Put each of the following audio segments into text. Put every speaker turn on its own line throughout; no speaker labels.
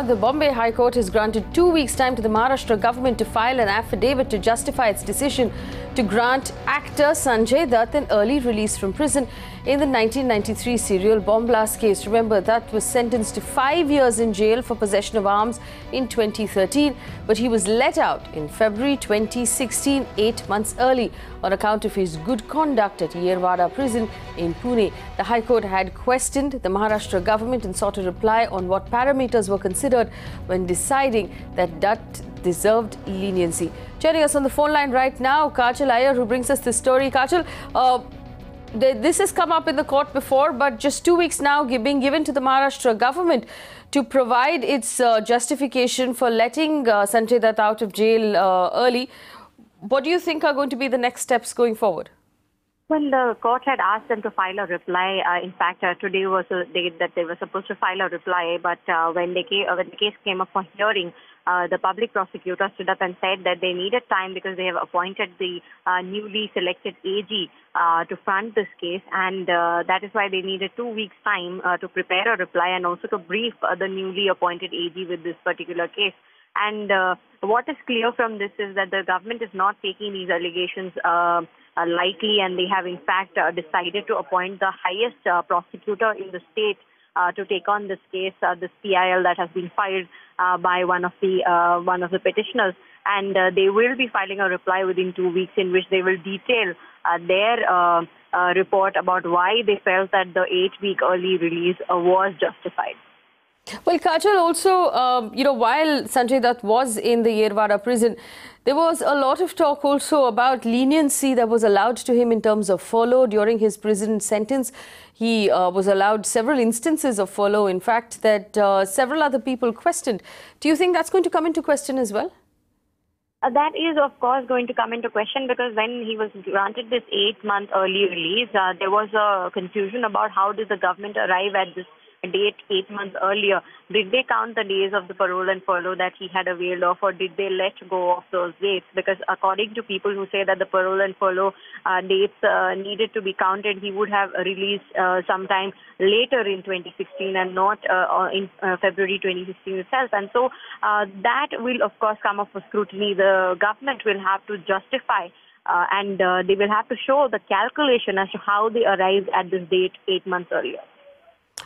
The Bombay High Court has granted 2 weeks' time to the Maharashtra government to file an affidavit to justify its decision to grant actor Sanjay Dutt an early release from prison in the 1993 serial bomb blast case. Remember, Dutt was sentenced to 5 years in jail for possession of arms in 2013, but he was let out in February 2016, 8 months early, on account of his good conduct at Yerwada prison in Pune. The High Court had questioned the Maharashtra government and sought a reply on what parameters were considered when deciding that Dutt deserved leniency. Joining us on the phone line right now, Kajal Iyer, who brings us this story. Kajal, this has come up in the court before, but just 2 weeks now being given to the Maharashtra government to provide its justification for letting Sanjay Dutt out of jail early. What do you think are going to be the next steps going forward?
Well, the court had asked them to file a reply. In fact, today was a date that they were supposed to file a reply. But when the case came up for hearing, the public prosecutor stood up and said that they needed time because they have appointed the newly selected AG to front this case. And that is why they needed 2 weeks' time to prepare a reply and also to brief the newly appointed AG with this particular case. And what is clear from this is that the government is not taking these allegations lightly, and they have in fact decided to appoint the highest prosecutor in the state to take on this case, this PIL that has been filed by one of the petitioners, and they will be filing a reply within 2 weeks in which they will detail their report about why they felt that the 8-week early release was justified.
Well, Kajal, also, while Sanjay Dutt was in the Yerwada prison, there was a lot of talk also about leniency that was allowed to him in terms of furlough during his prison sentence. He was allowed several instances of furlough, in fact, that several other people questioned. Do you think that's going to come into question as well?
That is, of course, going to come into question because when he was granted this 8-month early release, there was a confusion about how did the government arrive at this date 8 months earlier. Did they count the days of the parole and furlough that he had availed of, or did they let go of those dates? Because according to people who say that the parole and furlough dates needed to be counted, he would have released sometime later in 2016 and not in February 2016 itself. And so that will, of course, come up for scrutiny. The government will have to justify and they will have to show the calculation as to how they arrived at this date 8 months earlier.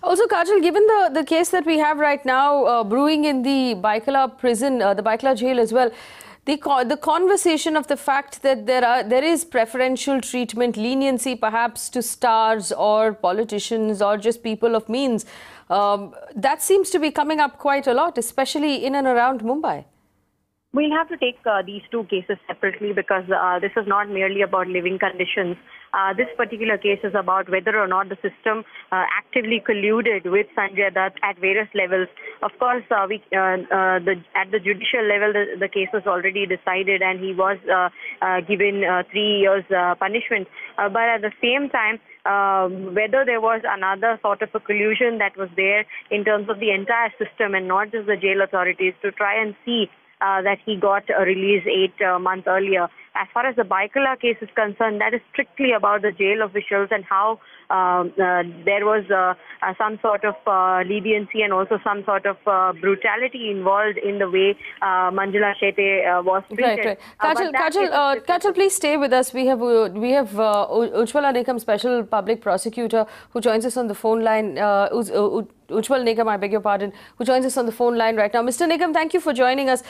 Also, Kajal, given the case that we have right now brewing in the Baikala prison, the Baikala jail as well, the conversation of the fact that there is preferential treatment, leniency perhaps to stars or politicians or just people of means, that seems to be coming up quite a lot, especially in and around Mumbai.
We'll have to take these two cases separately because this is not merely about living conditions. This particular case is about whether or not the system actively colluded with Sanjay Dutt at various levels. Of course, at the judicial level, the case was already decided and he was given 3 years punishment. But at the same time, whether there was another sort of a collusion that was there in terms of the entire system and not just the jail authorities to try and see that he got a release 8 months earlier. As far as the Baikala case is concerned, that is strictly about the jail officials and how there was some sort of leniency and also some sort of brutality involved in the way Manjula Shetty was treated.
Right. Kajal, please stay with us. We have Ujjwala Nigam, Special Public Prosecutor, who joins us on the phone line. Ujjwal Nigam, I beg your pardon, who joins us on the phone line right now. Mr. Nigam, thank you for joining us.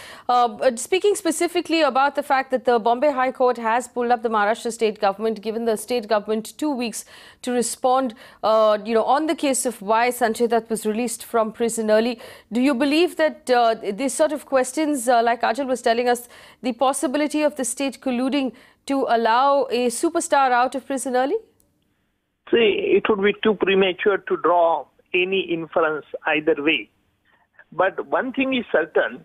Speaking specifically about the fact that the Bombay High Court has pulled up the Maharashtra state government, given the state government 2 weeks to respond, on the case of why Sanjay Dutt was released from prison early. Do you believe that these sort of questions, like Kajal was telling us, the possibility of the state colluding to allow a superstar out of prison early?
See, it would be too premature to draw any inference either way. But one thing is certain,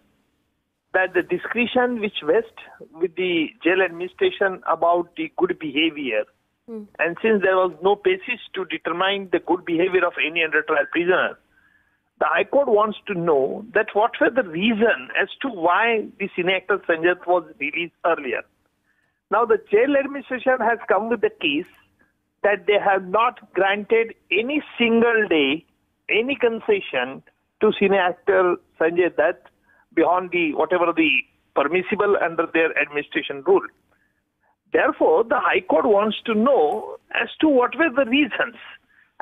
that the discretion which vests with the jail administration about the good behavior, and since there was no basis to determine the good behavior of any under trial prisoner, the High Court wants to know that what were the reason as to why the senior actor Sanjay was released earlier. Now the jail administration has come with the case that they have not granted any single day, any concession to cine actor Sanjay Dutt beyond whatever the permissible under their administration rule. Therefore, the High Court wants to know as to what were the reasons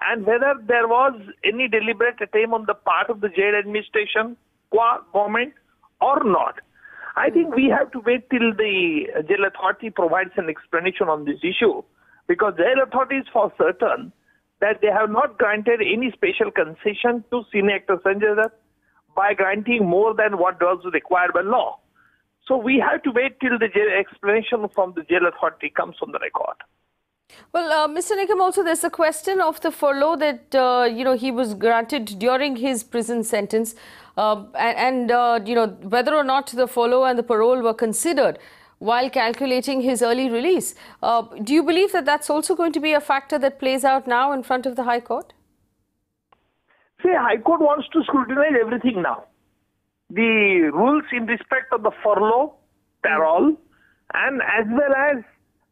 and whether there was any deliberate attempt on the part of the jail administration, government, or not. I think we have to wait till the jail authority provides an explanation on this issue, because jail authority is for certain that they have not granted any special concession to cine actor Sanjay Dutt by granting more than what was required by law. So we have to wait till the explanation from the jail authority comes on the record.
Well, Mr. Nikam, also there's a question of the furlough that, he was granted during his prison sentence whether or not the furlough and the parole were considered while calculating his early release. Do you believe that that's also going to be a factor that plays out now in front of the High Court?
See, High Court wants to scrutinize everything now. The rules in respect of the furlough, parole, and as well as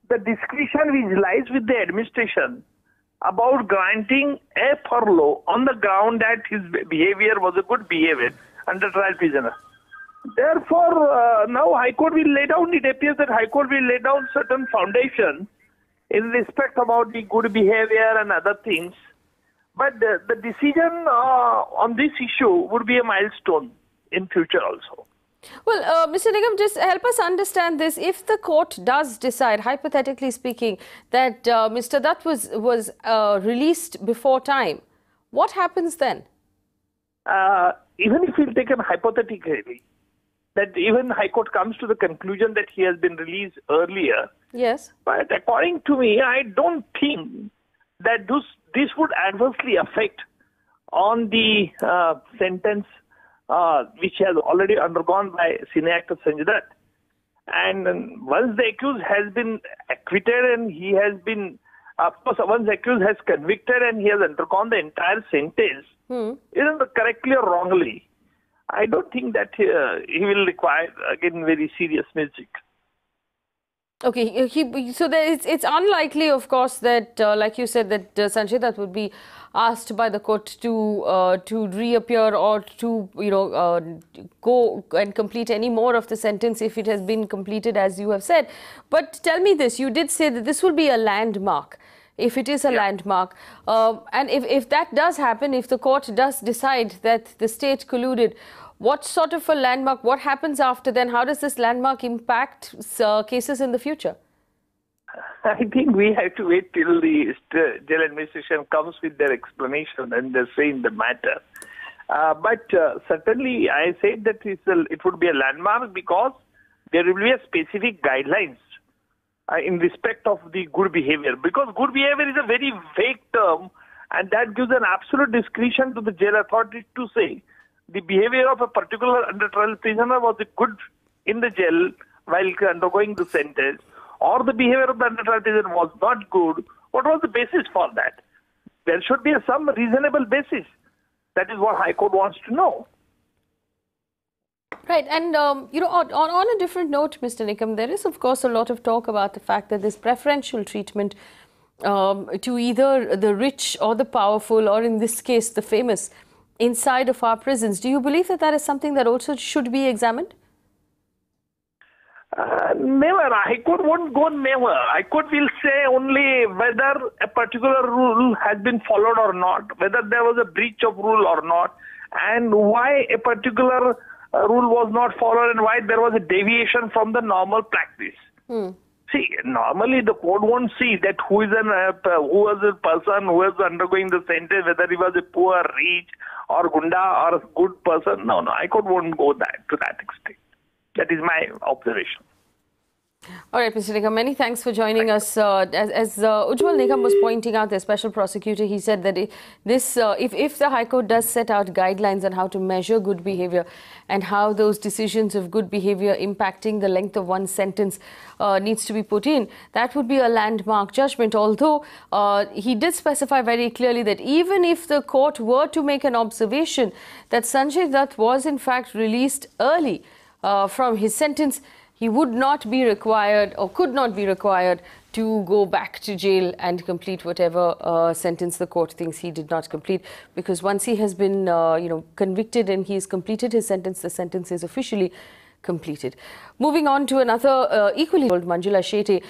the discretion which lies with the administration about granting a furlough on the ground that his behavior was a good behavior under trial prisoner. Therefore, now High Court will lay down, it appears that High Court will lay down certain foundations in respect about the good behavior and other things. But the decision on this issue would be a milestone in future also.
Well, Mr. Nikam, just help us understand this. If the court does decide, hypothetically speaking, that Mr. Dutt was released before time, what happens then? Even if we'll take him hypothetically, that even High Court comes to the conclusion that he has been released earlier. Yes. But according to me, I don't think that this would adversely affect on the sentence which has already undergone by cine actor Sanjay Dutt. And once the accused has been acquitted and he has been, of course, once the accused has convicted and he has undergone the entire sentence, either correctly or wrongly, I don't think that he will require, again, very serious music. Okay, so it's unlikely, of course, that, like you said, that Sanjay Dutt would be asked by the court to reappear or to, go and complete any more of the sentence if it has been completed, as you have said. But tell me this, you did say that this will be a landmark, if it is a landmark. And if that does happen, if the court does decide that the state colluded, what sort of a landmark, what happens after then? How does this landmark impact cases in the future?
I think we have to wait till the jail administration comes with their explanation and they say in the matter. But certainly I said that it would be a landmark because there will be a specific guidelines in respect of the good behavior. Because good behavior is a very vague term and that gives an absolute discretion to the jail authority to say the behavior of a particular under trial prisoner was good in the jail while undergoing the sentence, or the behavior of the under trial prisoner was not good. What was the basis for that? There should be some reasonable basis. That is what High Court wants to know.
Right, and on a different note, Mr. Nikam, there is of course a lot of talk about the fact that this preferential treatment to either the rich or the powerful, or in this case the famous, inside of our prisons. Do you believe that that is something that also should be examined?
Never. High Court won't go never. High Court will say only whether a particular rule has been followed or not, whether there was a breach of rule or not, and why a particular rule was not followed and why there was a deviation from the normal practice. See, normally the court won't see that who was a person who was undergoing the sentence, whether he was a poor, rich, or gunda, or a good person. No, High Court won't go to that extent. That is my observation.
All right, Mr. Nikam, many thanks for joining us. As Ujjwal Nikam was pointing out, the special prosecutor, he said that if the High Court does set out guidelines on how to measure good behavior and how those decisions of good behavior impacting the length of one's sentence needs to be put in, that would be a landmark judgment. Although he did specify very clearly that even if the court were to make an observation that Sanjay Dutt was in fact released early from his sentence, he would not be required or could not be required to go back to jail and complete whatever sentence the court thinks he did not complete, because once he has been convicted and he has completed his sentence, the sentence is officially completed. Moving on to another equally old, Manjula Shetty.